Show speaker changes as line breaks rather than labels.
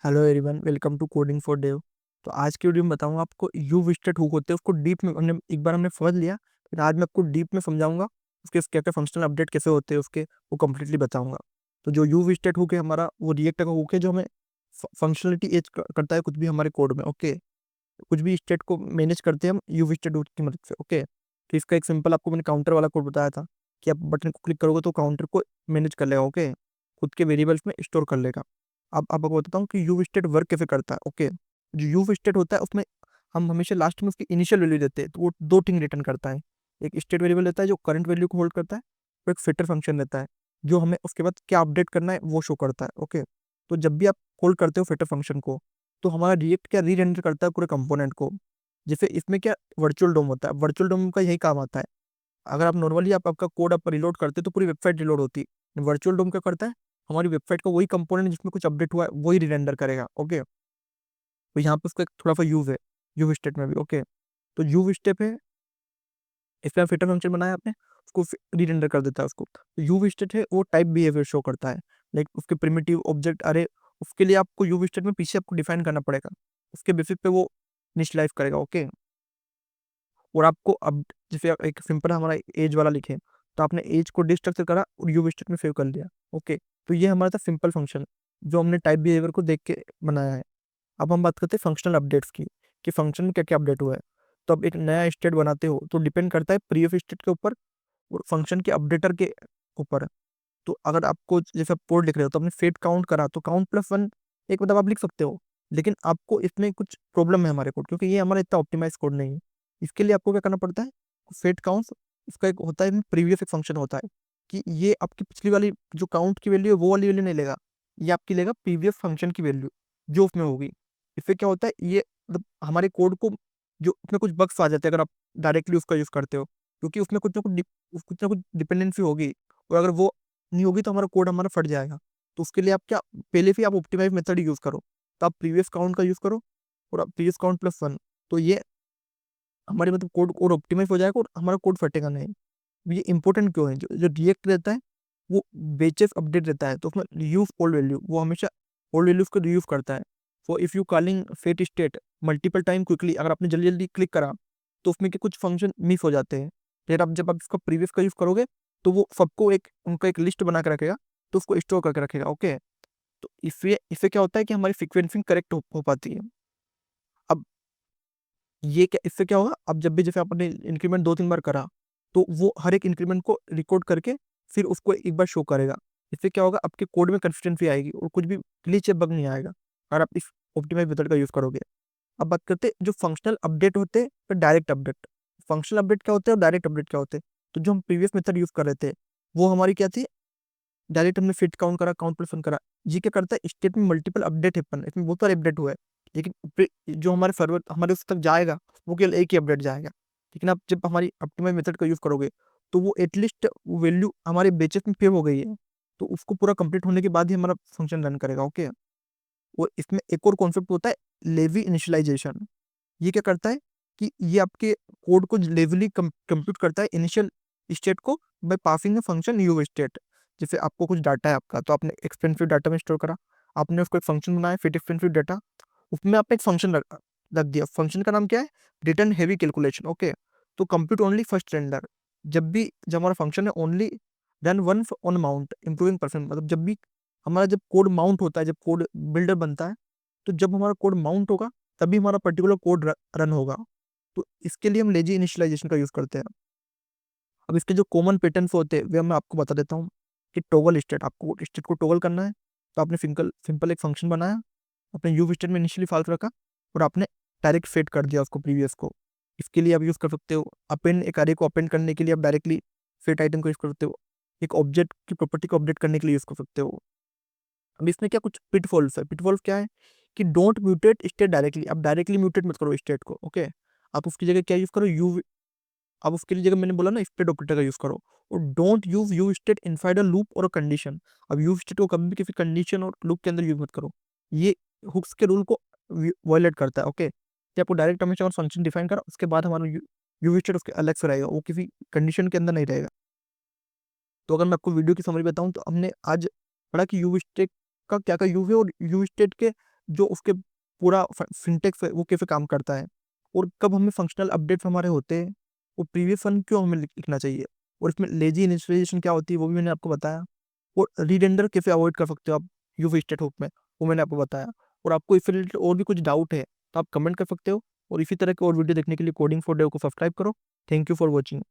Hello everyone, welcome to coding for dev. तो आज की वीडियो में बताऊंगा आपको यू विस्टेड हुक होते हैं, उसको डीप में हमने एक बार हमने समझ लिया। फिर आज मैं आपको डीप में समझाऊंगा उसके क्या क्या फंक्शनल अपडेट कैसे होते हैं उसके, वो कम्प्लीटली बताऊंगा। तो जो यू विस्टेड हुक है हमारा, वो रिएक्ट का हुक है जो हमें फंक्शनलिटी एज करता है कुछ भी हमारे कोड में। ओके, कुछ भी स्टेट को मैनेज करते हैं हम यू विस्टेड हुक की मदद से। ओके, तो इसका एक सिंपल आपको मैंने काउंटर वाला कोड बताया था कि आप बटन को क्लिक करोगे तो काउंटर को मैनेज कर लेगा। ओके, खुद के वेरिएबल्स में स्टोर कर लेगा। अब आपको बताता हूँ कि यू स्टेट वर्क कैसे करता है। ओके, जो यू स्टेट होता है उसमें हम हमेशा लास्ट में उसकी इनिशियल वैल्यू देते हैं, तो वो दो थिंग रिटर्न करता है। एक स्टेट वेरिएबल देता है जो करंट वैल्यू को होल्ड करता है, और एक फिटर फंक्शन देता है जो हमें उसके बाद क्या अपडेट करना है वो शो करता है। ओके, तो जब भी आप होल्ड करते हो फिटर फंक्शन को, तो हमारा रिएक्ट क्या री रेंडर करता है पूरे कंपोनेंट को। जैसे इसमें क्या वर्चुअल डोम होता है, वर्चुअल डोम का यही काम आता है। अगर आप नॉर्मली आप आपका कोड आप रिलोड करते हो तो पूरी वेबसाइट रिलोड होती है। वर्चुअल डोम क्या करता है, हमारी वेबसाइट का वही कंपोनेंट जिसमें कुछ अपडेट हुआ है वही रिरेंडर करेगा। ओके, तो यहाँ पे उसका एक थोड़ा सा यूज है यू स्टेट में भी। ओके, तो यू स्टेप है, इसमें फिटर फंक्शन बनाया आपने, उसको रीरेंडर कर देता है उसको। तो यू स्टेट है वो टाइप बिहेवियर शो करता है, लाइक उसके प्रिमिटिव ऑब्जेक्ट अरे, उसके लिए आपको यू स्टेट में पीछे आपको डिफाइन करना पड़ेगा, उसके बेसिस पे वो इनिशियलाइज करेगा। ओके, और आपको अब जैसे एक सिंपल हमारा एज वाला लिखे, तो आपने एज को डिस्ट्रक्चर करा और यू स्टेट में सेव कर लिया। ओके, तो ये हमारा था सिंपल फंक्शन जो हमने टाइप बिहेवियर को देख के बनाया है। अब हम बात करते हैं फंक्शनल अपडेट्स की, कि फंक्शन में क्या क्या अपडेट हुआ है। तो अब एक नया स्टेट बनाते हो तो डिपेंड करता है प्रीवियस स्टेट के ऊपर और फंक्शन के अपडेटर के ऊपर। तो अगर आपको जैसे आप कोड लिख रहे हो तो आपने फेट काउंट करा तो काउंट प्लस वन एक मतलब आप लिख सकते हो, लेकिन आपको इसमें कुछ प्रॉब्लम है हमारे कोड, क्योंकि ये हमारा इतना ऑप्टिमाइज कोड नहीं है। इसके लिए आपको क्या करना पड़ता है, फेट काउंट, इसका एक होता है प्रीवियस एक फंक्शन होता है कि ये आपकी पिछली वाली जो काउंट की वैल्यू है वो वाली वैल्यू नहीं लेगा, ये आपकी लेगा प्रीवियस फंक्शन की वैल्यू जो उसमें होगी। इससे क्या होता है, ये मतलब हमारे कोड को जो उसमें कुछ बग्स आ जाते हैं अगर आप डायरेक्टली उसका यूज करते हो, क्योंकि उसमें कुछ ना कुछ डिपेंडेंसी होगी, और अगर वो नहीं होगी तो हमारा कोड हमारा फट जाएगा। तो उसके लिए आप क्या, पहले से आप ऑप्टिमाइज मेथड यूज करो, तो आप प्रीवियस काउंट का यूज करो और आप प्रीवियस काउंट प्लस वन, तो ये हमारे मतलब कोड और ऑप्टिमाइज हो जाएगा और हमारा कोड फटेगा नहीं। ये इंपॉर्टेंट क्यों है, जो जो रिएक्ट रहता है वो बेचेस अपडेट रहता है, तो उसमें रीयूज ओल्ड वैल्यू, वो हमेशा ओल्ड वैल्यूज को रीयूज करता है। So if you calling fetch state multiple time quickly, अगर आपने जल्दी जल्दी क्लिक करा तो उसमें के कुछ फंक्शन मिस हो जाते हैं। फिर आप जब आप इसका प्रीवियस का यूज करोगे तो वो सबको एक उनका एक लिस्ट बना के रखेगा, तो उसको स्टोर करके रखेगा। ओके, तो इससे इससे क्या होता है कि हमारी फ्रीक्वेंसी करेक्ट हो पाती है। अब ये क्या, इससे क्या होगा, अब जब भी जैसे आपने इंक्रीमेंट दो तीन बार करा तो वो हर एक इंक्रीमेंट को रिकॉर्ड करके फिर उसको एक बार शो करेगा। इससे क्या होगा, आपके कोड में कंसिस्टेंसी आएगी और कुछ भी ग्लिच या बग नहीं आएगा अगर आप इस ऑप्टिमाइज मेथड का यूज करोगे। अब बात करते हैं जो फंक्शनल अपडेट होते हैं और डायरेक्ट अपडेट। फंक्शनल अपडेट क्या होते हैं और डायरेक्ट अपडेट क्या होते हैं। तो जो हम प्रीवियस मेथड यूज कर रहे थे वो हमारी क्या थी, डायरेक्ट हमने फिट काउंट करा, काउंट प्लस वन करा। जी क्या करता है, स्टेट में मल्टीपल अपडेट हैपन, इसमें बहुत सारे अपडेट हुए हैं, लेकिन जो हमारे सर्वर हमारे उस तक जाएगा वो केवल एक ही अपडेट जाएगा। लेकिन आप जब हमारी ऑप्टिमाइज मेथड का यूज करोगे तो वो एटलीस्ट वैल्यू हमारे बेचेस में फेव हो गई है, तो उसको पूरा कंप्लीट होने के बाद ही हमारा फंक्शन रन करेगा। ओके, और इसमें एक और कॉन्सेप्ट होता है लेवी इनिशियलाइजेशन। ये क्या करता है कि ये आपके कोड को लेवली कंप्यूट करता है इनिशियल स्टेट को by passing a function you state. जैसे आपको कुछ डाटा है आपका, तो आपने एक्सपेंसिव डाटा में स्टोर करा, आपने उसको एक फंक्शन बनाया फिट एक्सपेंसिव डाटा, उसमें आपने एक फंक्शन रख दिया। फंक्शन का नाम क्या है, रिटर्न हैवी कैलकुलेशन। ओके, तो कंप्यूट ओनली फर्स्ट रेंडर, जब हमारा फंक्शन है only then one on mount improving percent, मतलब जब भी हमारा जब कोड माउंट होता है, जब कोड बिल्डर बनता है, तो जब हमारा कोड माउंट होगा तभी हमारा पर्टिकुलर कोड रन होगा। तो इसके लिए हम लेजी इनिशियलाइजेशन का यूज करते हैं। अब इसके जो कॉमन पैटर्न्स होते हैं वे मैं आपको बता देता हूँ। कि टॉगल स्टेट, आपको स्टेट को टॉगल करना है, तो आपने सिंपल सिंपल एक फंक्शन बनाया, अपने यू स्टेट में इनिशियली फाल्स रखा और आपने डायरेक्ट फेट कर दिया उसको प्रीवियस को। इसके लिए आप यूज कर सकते हो अपेंड, एक अरे को अपेंड करने के लिए आप डायरेक्टली फेट आइटम को यूज कर सकते हो। एक ऑब्जेक्ट की प्रॉपर्टी को अपडेट करने के लिए यूज कर सकते हो। अब इसमें क्या कुछ पिटफॉल्स है, पिटफॉल्स क्या है कि डोंट म्यूटेट स्टेट डायरेक्टली, आप डायरेक्टली म्यूटेट मत करो स्टेट को। ओके, आप उसकी जगह क्या यूज करो, यू, अब उसके लिए जगह मैंने बोला ना स्टेट ऑपरेटर का यूज करो। और don't use you state inside a loop और अ कंडीशन। अब यू स्टेट को कभी भी किसी कंडीशन और लूप के अंदर यूज मत करो, ये हुक्स के रूल को वायलेट करता है। ओके, कि आपको डायरेक्ट हमेशा और फंक्शन डिफाइन करा उसके बाद हमारा यू स्टेट उसके अलग से रहेगा, वो किसी कंडीशन के अंदर नहीं रहेगा। तो अगर मैं आपको वीडियो की समरी बताऊं तो हमने आज पढ़ा कि यू स्टेट का क्या क्या यूज है और यू स्टेट के जो उसके पूरा सिंटेक्स है वो कैसे काम करता है, और कब हमें फंक्शनल अपडेट्स हमारे होते हैं, वो प्रीवियस वन क्यों हमें लिखना चाहिए, और इसमें लेजी इनिशियलाइजेशन क्या होती है वो भी मैंने आपको बताया, और रीडेंडर कैसे अवॉइड कर सकते हो आप यूवी स्टेट हुक में, वो मैंने आपको बताया। और आपको इससे रिलेटेड और भी कुछ डाउट है तो आप कमेंट कर सकते हो, और इसी तरह के और वीडियो देखने के लिए कोडिंग फॉर डेव को सब्सक्राइब करो। Thank you for watching.